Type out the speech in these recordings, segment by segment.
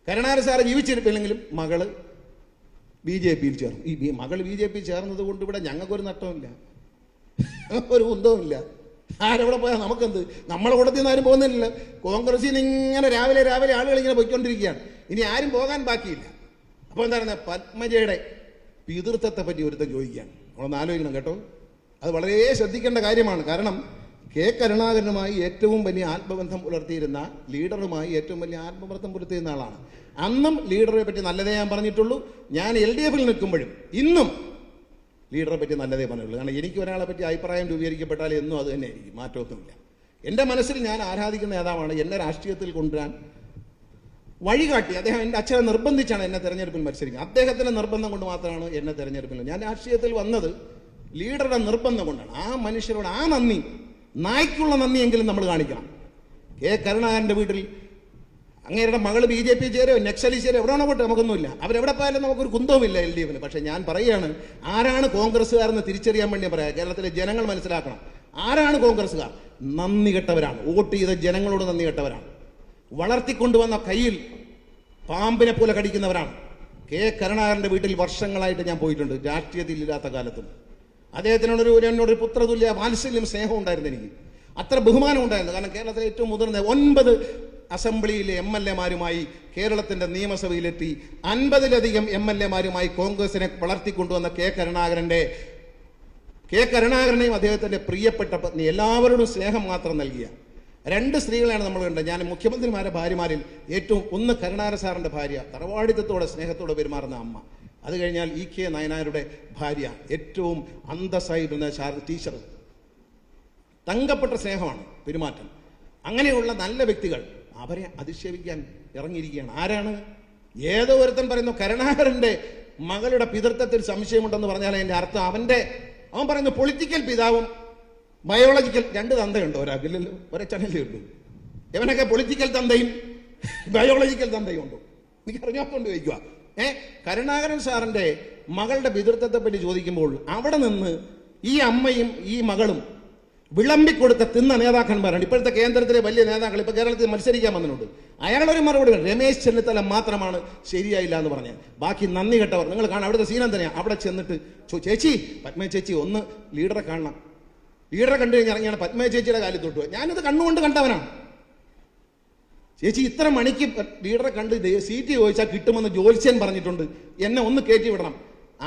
Karunakaran sir ജീവിച്ചിരിപ്പില്ലെങ്കിലും മകള് BJPയിൽ ചേർന്നു. ഈ മകൾ BJP ചേർന്നത് കൊണ്ട് ഇവിടെ ഞങ്ങൾക്കൊരു നഷ്ടമില്ല, ഒരു കുന്തവുമില്ല. ആരെവിടെ പോയാൽ നമുക്കെന്ത്? നമ്മളെ കൂട്ടത്തിൽ നിന്ന് ആരും പോകുന്നില്ല. കോൺഗ്രസിൽ നിന്ന് ഇങ്ങനെ രാവിലെ ആളുകൾ ഇങ്ങനെ പോയിക്കൊണ്ടിരിക്കുകയാണ്. ഇനി ആരും പോകാൻ ബാക്കിയില്ല. അപ്പോൾ എന്താണ്, പത്മജയുടെ പിതൃത്വത്തെ പറ്റി ഒരുത്തം ചോദിക്കുകയാണ്. നമ്മളൊന്ന് ആലോചിക്കണം കേട്ടോ. അത് വളരെ ശ്രദ്ധിക്കേണ്ട കാര്യമാണ്. കാരണം കരുണാകരനുമായി ഏറ്റവും വലിയ ആത്മബന്ധം പുലർത്തിയിരുന്ന, ലീഡറുമായി ഏറ്റവും വലിയ ആത്മബന്ധം പുലർത്തിയിരുന്ന ആളാണ്. അന്നും ലീഡറെ പറ്റി നല്ലതേ ഞാൻ പറഞ്ഞിട്ടുള്ളൂ. ഞാൻ LDFിൽ നിൽക്കുമ്പോഴും ഇന്നും ലീഡറെ പറ്റി നല്ലതേ പറഞ്ഞുള്ളൂ. കാരണം എനിക്ക് ഒരാളെ പറ്റി അഭിപ്രായം രൂപീകരിക്കപ്പെട്ടാൽ എന്നും അത് തന്നെ ആയിരിക്കും, മാറ്റമൊന്നുമില്ല. എൻ്റെ മനസ്സിൽ ഞാൻ ആരാധിക്കുന്ന നേതാവാണ്. എന്നെ രാഷ്ട്രീയത്തിൽ കൊണ്ടുവരാൻ വഴികാട്ടി അദ്ദേഹം. എൻ്റെ അച്ഛനെ നിർബന്ധിച്ചാണ് എന്നെ തെരഞ്ഞെടുപ്പിൽ മത്സരിക്കുന്നത്. അദ്ദേഹത്തിൻ്റെ നിർബന്ധം കൊണ്ട് മാത്രമാണ് എന്നെ തെരഞ്ഞെടുപ്പിൽ. ഞാൻ രാഷ്ട്രീയത്തിൽ വന്നത് ലീഡറുടെ നിർബന്ധം കൊണ്ടാണ്. ആ മനുഷ്യരോട് ആ നന്ദി, നായ്ക്കുള്ള നന്ദിയെങ്കിലും നമ്മൾ കാണിക്കണം. കരുണാകരൻ്റെ വീട്ടിൽ അങ്ങേരുടെ മകൾ BJP ചേരോ നക്സലി ചേരോ എവിടെയാണോ പോട്ടെ, നമുക്കൊന്നുമില്ല. അവരെവിടെ പോയാലും നമുക്കൊരു കുന്തവുമില്ല LDFിന്. പക്ഷെ ഞാൻ പറയുകയാണ്, ആരാണ് കോൺഗ്രസ്സുകാരെന്ന് തിരിച്ചറിയാൻ വേണ്ടി പറയാം. കേരളത്തിലെ ജനങ്ങൾ മനസ്സിലാക്കണം ആരാണ് കോൺഗ്രസ്സുകാർ. നന്ദി കെട്ടവരാണ്, വോട്ട് ചെയ്ത ജനങ്ങളോട് നന്ദി കെട്ടവരാണ്, വളർത്തിക്കൊണ്ടുവന്ന കയ്യിൽ പാമ്പിനെ പോലെ കടിക്കുന്നവരാണ്. കരുണാകരൻ്റെ വീട്ടിൽ വർഷങ്ങളായിട്ട് ഞാൻ പോയിട്ടുണ്ട്, രാഷ്ട്രീയത്തിൽ ഇല്ലാത്ത കാലത്തും. എന്നോടൊരു പുത്രതുല്യ വാത്സല്യം, സ്നേഹം ഉണ്ടായിരുന്നു. എനിക്ക് അത്ര ബഹുമാനം ഉണ്ടായിരുന്നു. കാരണം കേരളത്തിലെ ഏറ്റവും മുതിർന്ന 9 അസംബ്ലിയിലെ MLAമാരുമായി കേരളത്തിൻ്റെ നിയമസഭയിലെത്തി 50ലധികം MLAമാരുമായി കോൺഗ്രസിനെ വളർത്തിക്കൊണ്ടുവന്ന കരുണാകരനെയും അദ്ദേഹത്തിൻ്റെ പ്രിയപ്പെട്ട പത്നി എല്ലാവരോടും സ്നേഹം മാത്രം നൽകിയ 2 സ്ത്രീകളെയാണ് നമ്മൾ കണ്ടത്. ഞാൻ മുഖ്യമന്ത്രിമാരുടെ ഭാര്യമാരിൽ ഏറ്റവും ഒന്ന് കരുണാകരൻ സാറിൻ്റെ ഭാര്യ, തറവാടിത്തത്തോടെ സ്നേഹത്തോടെ പെരുമാറുന്ന അമ്മ. അത് കഴിഞ്ഞാൽ EK നായനാരുടെ ഭാര്യ, ഏറ്റവും അന്തസ്സായിരുന്ന ടീച്ചർ. തങ്കപ്പെട്ട സ്നേഹമാണ് പെരുമാറ്റം. അങ്ങനെയുള്ള നല്ല വ്യക്തികൾ അവരെ അധിക്ഷേപിക്കാൻ ഇറങ്ങിയിരിക്കുകയാണ്. ആരാണ്? ഏതോ ഒരുത്തൻ പറയുന്നു കരുണാകരൻ്റെ മകളുടെ പിതൃത്വത്തിൽ സംശയമുണ്ടെന്ന് പറഞ്ഞാൽ അതിൻ്റെ അർത്ഥം അവൻ പറയുന്നു പൊളിറ്റിക്കൽ പിതാവും ബയോളജിക്കൽ 2 തന്തയുണ്ടോ ഒരാൾക്കില്ലല്ലോ, ഒരച്ഛനല്ലേ ഉള്ളൂ. ഇവനൊക്കെ പൊളിറ്റിക്കൽ തന്തയും ബയോളജിക്കൽ തന്തയും ഉണ്ടോ? എനിക്ക് അറിഞ്ഞാത്തോണ്ട് ചോദിക്കുക. കരുണാകരൻ സാറിൻ്റെ മകളുടെ പിതൃത്വത്തെ പറ്റി ചോദിക്കുമ്പോൾ അവിടെ നിന്ന് ഈ അമ്മയും ഈ മകളും വിളമ്പിക്കൊടുത്ത തിന്ന നേതാക്കന്മാരാണ് ഇപ്പോഴത്തെ കേന്ദ്രത്തിലെ വലിയ നേതാക്കൾ. ഇപ്പോൾ കേരളത്തിൽ മത്സരിക്കാൻ വന്നിട്ടുണ്ട്. അയാളൊരു മറുപടി, രമേശ് ചെന്നിത്തല മാത്രമാണ് ശരിയായില്ല എന്ന് പറഞ്ഞ്, ബാക്കി നന്ദി കെട്ടവർ. നിങ്ങൾ കാണാം അവിടുത്തെ സീനം തന്നെയാണ്. അവിടെ ചെന്നിട്ട് ചേച്ചി, പത്മ ചേച്ചി ഒന്ന് ലീഡറെ കാണണം. ലീഡറെ കണ്ടു കഴിഞ്ഞാൽ ഇറങ്ങിയാണ് പത്മ ചേച്ചിയുടെ കാലിൽ തൊട്ടു. ഞാനിത് കണ്ണുകൊണ്ട് കണ്ടവനാണ്. ചേച്ചി ഇത്ര മണിക്ക് ലീഡറെ കണ്ട് സീറ്റ് ചോദിച്ചാൽ കിട്ടുമെന്ന് ജോത്സ്യൻ പറഞ്ഞിട്ടുണ്ട്, എന്നെ ഒന്ന് കയറ്റി വിടണം.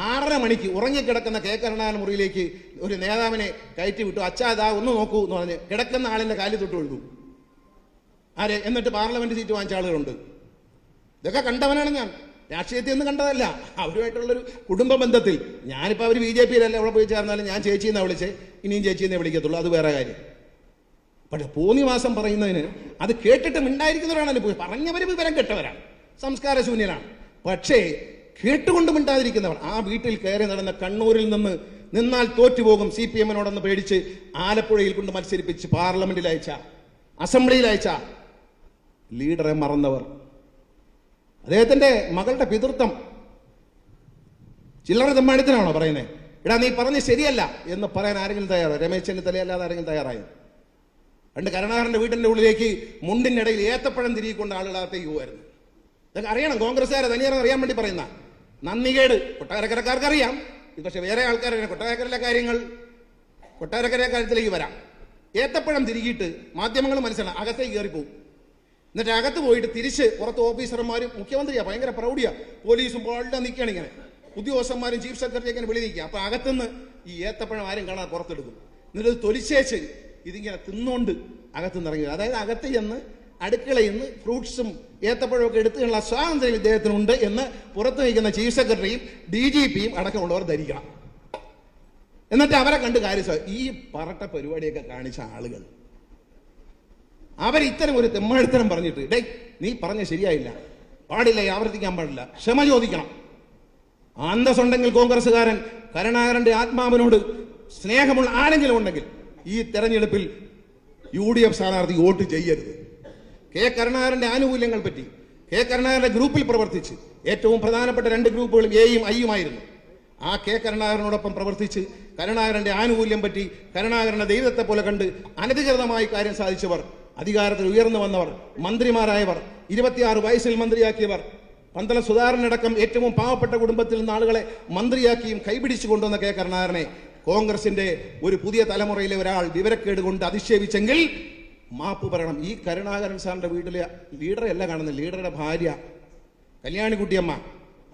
6:30 മണിക്ക് ഉറങ്ങിക്കിടക്കുന്ന കരുണാകരൻ മുറിയിലേക്ക് ഒരു നേതാവിനെ കയറ്റി വിട്ടു. അച്ഛാ ഇതാ ഒന്ന് നോക്കൂ എന്ന് പറഞ്ഞ് കിടക്കുന്ന ആളിൻ്റെ കാലിൽ തൊട്ട് എഴുതു. ആരെ? എന്നിട്ട് പാർലമെന്റ് സീറ്റ് വാങ്ങിച്ച ആളുകളുണ്ട്. ഇതൊക്കെ കണ്ടവനാണ് ഞാൻ. രാഷ്ട്രീയത്തിൽ ഒന്നും കണ്ടതല്ല, അവരുമായിട്ടുള്ളൊരു കുടുംബ ബന്ധത്തിൽ. ഞാനിപ്പോൾ അവർ BJPയിലല്ല എവിടെ പോയി ചേർന്നാലും ഞാൻ ചേച്ചിയെന്നാ വിളിച്ചേ, ഇനിയും ചേച്ചിയെന്നേ വിളിക്കത്തുള്ളൂ, അത് വേറെ കാര്യം. പക്ഷെ പോന്നിവാസം പറയുന്നതിന് അത് കേട്ടിട്ട് മിണ്ടായിരിക്കുന്നവരാണല്ലോ. പോയി പറഞ്ഞവർ വിവരം കെട്ടവരാണ്, സംസ്കാരശൂന്യനാണ്. പക്ഷേ കേട്ടുകൊണ്ട് മിണ്ടാതിരിക്കുന്നവർ. ആ വീട്ടിൽ കയറി നടന്ന കണ്ണൂരിൽ നിന്നാൽ തോറ്റുപോകും CPMനോടെന്ന് പേടിച്ച് ആലപ്പുഴയിൽ കൊണ്ട് മത്സരിപ്പിച്ച് പാർലമെന്റിൽ അയച്ച, അസംബ്ലിയിൽ അയച്ച ലീഡറെ മറന്നവർ. അദ്ദേഹത്തിന്റെ മകളുടെ പിതൃത്വം ചില്ലറ തെമ്മാടിത്തനാണോ പറയുന്നത്? എടാ നീ പറഞ്ഞ് ശരിയല്ല എന്ന് പറയാൻ ആരെങ്കിലും തയ്യാറോ? രമേശ് ചെന്നിത്തല അല്ലാതെ ആരെങ്കിലും തയ്യാറായോ? പണ്ട് കരുണാകരന്റെ വീട്ടിന്റെ ഉള്ളിലേക്ക് മുണ്ടിന്റെ ഇടയിൽ ഏത്തപ്പഴം തിരികൊണ്ട് ആളുകളകത്തേക്ക് പോകുമായിരുന്നു. ഇതൊക്കെ അറിയണം, കോൺഗ്രസ്സുകാരെ തനിയാറെന്ന് അറിയാൻ വേണ്ടി പറയുന്ന നന്ദികേട് കൊട്ടാരക്കരക്കാർക്ക് അറിയാം. ഇത് പക്ഷെ വേറെ ആൾക്കാരെ കൊട്ടാരക്കരയിലെ കാര്യത്തിലേക്ക് വരാം. ഏത്തപ്പഴം തിരികിയിട്ട് മാധ്യമങ്ങൾ മനസ്സിലാണ് അകത്തേക്ക് കയറിപ്പോവും. എന്നിട്ട് അകത്ത് പോയിട്ട് തിരിച്ച് പുറത്ത് ഓഫീസർമാരും, മുഖ്യമന്ത്രിയാ ഭയങ്കര പ്രൗഢിയാ, പോലീസും പാടെ നിൽക്കുകയാണ് ഇങ്ങനെ, ഉദ്യോഗസ്ഥന്മാരും ചീഫ് സെക്രട്ടറി ഇങ്ങനെ വിളി നിൽക്കുക. അപ്പൊ അകത്തുനിന്ന് ഈ ഏത്തപ്പഴം ആരും കാണാൻ പുറത്തെടുക്കും. എന്നിട്ട് തൊലിച്ചേച്ച് ഇതിങ്ങനെ തിന്നുകൊണ്ട് അകത്തുനിന്ന് ഇറങ്ങി. അതായത് അകത്ത് ചെന്ന് അടുക്കളയിൽ നിന്ന് ഫ്രൂട്ട്സും ഏത്തപ്പഴമൊക്കെ എടുത്തുള്ള സ്വാതന്ത്ര്യം ഇദ്ദേഹത്തിനുണ്ട് എന്ന് പുറത്തു നിൽക്കുന്ന ചീഫ് സെക്രട്ടറിയും DGPയും അടക്കമുള്ളവർ ധരിക്കണം. എന്നിട്ട് അവരെ കണ്ട് കാര്യം ഈ പറട്ട പരിപാടിയൊക്കെ കാണിച്ച ആളുകൾ ഇത്തരം ഒരു തെമ്മാടിത്തരം പറഞ്ഞിട്ട്, ഡേ നീ പറഞ്ഞ ശരിയായില്ല, പാടില്ല, ആവർത്തിക്കാൻ പാടില്ല, ക്ഷമ ചോദിക്കണം. അന്തസ്സുണ്ടെങ്കിൽ കോൺഗ്രസ്സുകാരൻ കരുണാകരന്റെ ആത്മാവിനോട് സ്നേഹമുള്ള ആരെങ്കിലും ഉണ്ടെങ്കിൽ ഈ തെരഞ്ഞെടുപ്പിൽ UDF സ്ഥാനാർത്ഥി വോട്ട് ചെയ്യരുത്. കരുണാകരന്റെ ആനുകൂല്യങ്ങൾ പറ്റി, കരുണാകരന്റെ ഗ്രൂപ്പിൽ പ്രവർത്തിച്ച് ഏറ്റവും പ്രധാനപ്പെട്ട 2 ഗ്രൂപ്പുകളും Aയും Iയും ആയിരുന്നു. ആ കരുണാകരനോടൊപ്പം പ്രവർത്തിച്ച് കരുണാകരന്റെ ആനുകൂല്യം പറ്റി, കരുണാകരന്റെ ദൈവത്തെ പോലെ കണ്ട് അനധികൃതമായി കാര്യം സാധിച്ചവർ അധികാരത്തിൽ ഉയർന്നു വന്നവർ, മന്ത്രിമാരായവർ, 26 വയസ്സിൽ മന്ത്രിയാക്കിയവർ, പന്തളം സുധാകരനടക്കം ഏറ്റവും പാവപ്പെട്ട കുടുംബത്തിൽ നിന്ന് ആളുകളെ മന്ത്രിയാക്കിയും കൈപിടിച്ചു കൊണ്ടുവന്ന കെ കരുണാകരനെ കോൺഗ്രസിന്റെ ഒരു പുതിയ തലമുറയിലെ ഒരാൾ വിവരക്കേട് കൊണ്ട് അധിക്ഷേപിച്ചെങ്കിൽ മാപ്പ് പറയണം. ഈ കരുണാകരൻ സാറിന്റെ വീട്ടിലെ ലീഡറല്ല കാണുന്നത്, ലീഡറുടെ ഭാര്യ കല്യാണിക്കുട്ടിയമ്മ,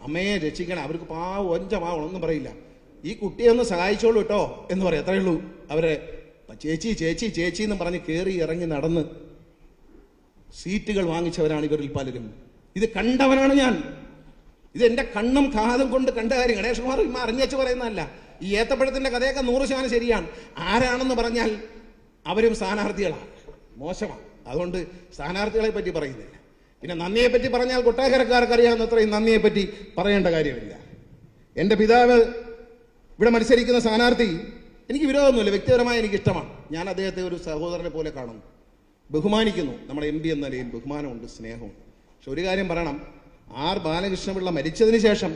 അമ്മയെ രക്ഷിക്കണം, അവർക്ക് ഒഞ്ചമാവണം ഒന്നും പറയില്ല. ഈ കുട്ടിയെ ഒന്ന് സഹായിച്ചോളൂ കേട്ടോ എന്ന് പറയും, അത്രയേ ഉള്ളൂ. അവരെ ചേച്ചി ചേച്ചി ചേച്ചി എന്ന് പറഞ്ഞ് കയറി ഇറങ്ങി നടന്ന് സീറ്റുകൾ വാങ്ങിച്ചവരാണ് ഇവരിൽ പലരും. ഇത് കണ്ടവനാണ് ഞാൻ. ഇത് എന്റെ കണ്ണും കാതും കൊണ്ട് കണ്ട കാര്യം. ഗണേഷ് കുമാർ ഇമ്മ അറിഞ്ഞേച്ച് പറയുന്നതല്ല. ഈ ഏത്തപ്പഴത്തിന്റെ കഥയൊക്കെ 100% ശരിയാണ്. ആരാണെന്ന് പറഞ്ഞാൽ അവരും സ്ഥാനാർത്ഥികളാണ്, മോശമാണ്. അതുകൊണ്ട് സ്ഥാനാർത്ഥികളെ പറ്റി പറയുന്നില്ല. പിന്നെ നന്ദിയെ പറ്റി പറഞ്ഞാൽ കൊട്ടാരക്കരക്കാർക്ക് അറിയാവുന്നത്രയും നന്ദിയെ പറ്റി പറയേണ്ട കാര്യമില്ല. എൻ്റെ പിതാവ് ഇവിടെ മത്സരിക്കുന്ന സ്ഥാനാർത്ഥി എനിക്ക് വിരോധമൊന്നുമില്ല, വ്യക്തിപരമായി എനിക്ക് ഇഷ്ടമാണ്. ഞാൻ അദ്ദേഹത്തെ ഒരു സഹോദരനെ പോലെ കാണുന്നു, ബഹുമാനിക്കുന്നു. നമ്മുടെ MP എന്ന നിലയിൽ ബഹുമാനമുണ്ട്, സ്നേഹമുണ്ട്. പക്ഷെ ഒരു കാര്യം പറയണം, R ബാലകൃഷ്ണപിള്ള മരിച്ചതിന് ശേഷം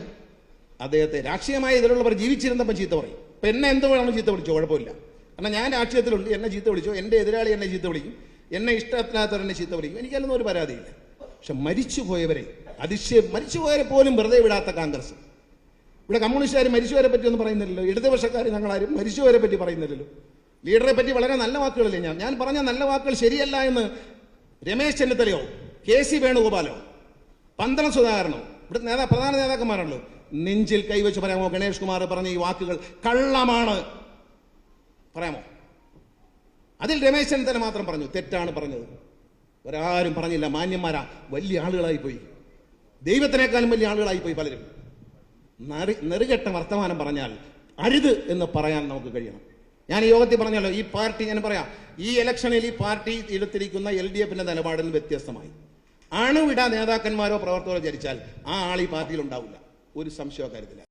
അദ്ദേഹത്തെ രാഷ്ട്രീയമായി ഇതിലുള്ളവർ ജീവിച്ചിരുന്നപ്പോൾ ചീത്ത പറയും. ഇപ്പം എന്നെ എന്ത് വേണം ചീത്ത വിളിച്ചോ, കുഴപ്പമില്ല. കാരണം ഞാൻ രാഷ്ട്രീയത്തിലുണ്ട്, എന്നെ ചീത്ത വിളിച്ചോ, എൻ്റെ എതിരാളി എന്നെ ചീത്ത വിളിക്കും, എന്നെ ഇഷ്ടത്തിനകത്തവർ എന്നെ ചീത്ത വിളിക്കും, എനിക്കതൊന്നും ഒരു പരാതിയില്ല. പക്ഷെ മരിച്ചുപോയവരെ മരിച്ചുപോയവരെ പോലും വെറുതെ വിടാത്ത കോൺഗ്രസ്. ഇവിടെ കമ്മ്യൂണിസ്റ്റുകാർ മരിച്ചുവരെ പറ്റി ഒന്നും പറയുന്നില്ലല്ലോ, ഇടതുപക്ഷക്കാർ ഞങ്ങളാരും മരിച്ചുവരെ പറ്റി പറയുന്നില്ലല്ലോ. ലീഡറെ പറ്റി വളരെ നല്ല വാക്കുകളല്ലേ ഞാൻ പറഞ്ഞ നല്ല വാക്കുകൾ ശരിയല്ല എന്ന് രമേശ് ചെന്നിത്തലയോ KC വേണുഗോപാലോ പന്തളം സുധാകരനോ ഇവിടെ പ്രധാന നേതാക്കന്മാരാണല്ലോ, നെഞ്ചിൽ കൈവച്ച് പറയാമോ? ഗണേഷ് കുമാർ പറഞ്ഞ ഈ വാക്കുകൾ കള്ളമാണ് പറയാമോ? അതിൽ രമേശ് ചെന്നിത്തല മാത്രം പറഞ്ഞു തെറ്റാണ് പറഞ്ഞത്, ഒരാരും പറഞ്ഞില്ല. മാന്യന്മാരാ, വലിയ ആളുകളായി പോയി, ദൈവത്തിനേക്കാളും വലിയ ആളുകളായി പോയി പലരും. നെറുകെട്ട വർത്തമാനം പറഞ്ഞാൽ അരുത് എന്ന് പറയാൻ നമുക്ക് കഴിയണം. ഞാൻ ഈ യോഗത്തിൽ പറഞ്ഞല്ലോ, ഈ പാർട്ടി ഞാൻ പറയാം, ഈ ഇലക്ഷനിൽ ഈ പാർട്ടി എടുത്തിരിക്കുന്ന LDFന്റെ നിലപാടിൽ വ്യത്യസ്തമായി അണുവിട നേതാക്കന്മാരോ പ്രവർത്തകരോ ധരിച്ചാൽ ആ ആൾ ഈ പാർട്ടിയിൽ ഉണ്ടാവില്ല, ഒരു സംശയ കാര്യത്തില്ല.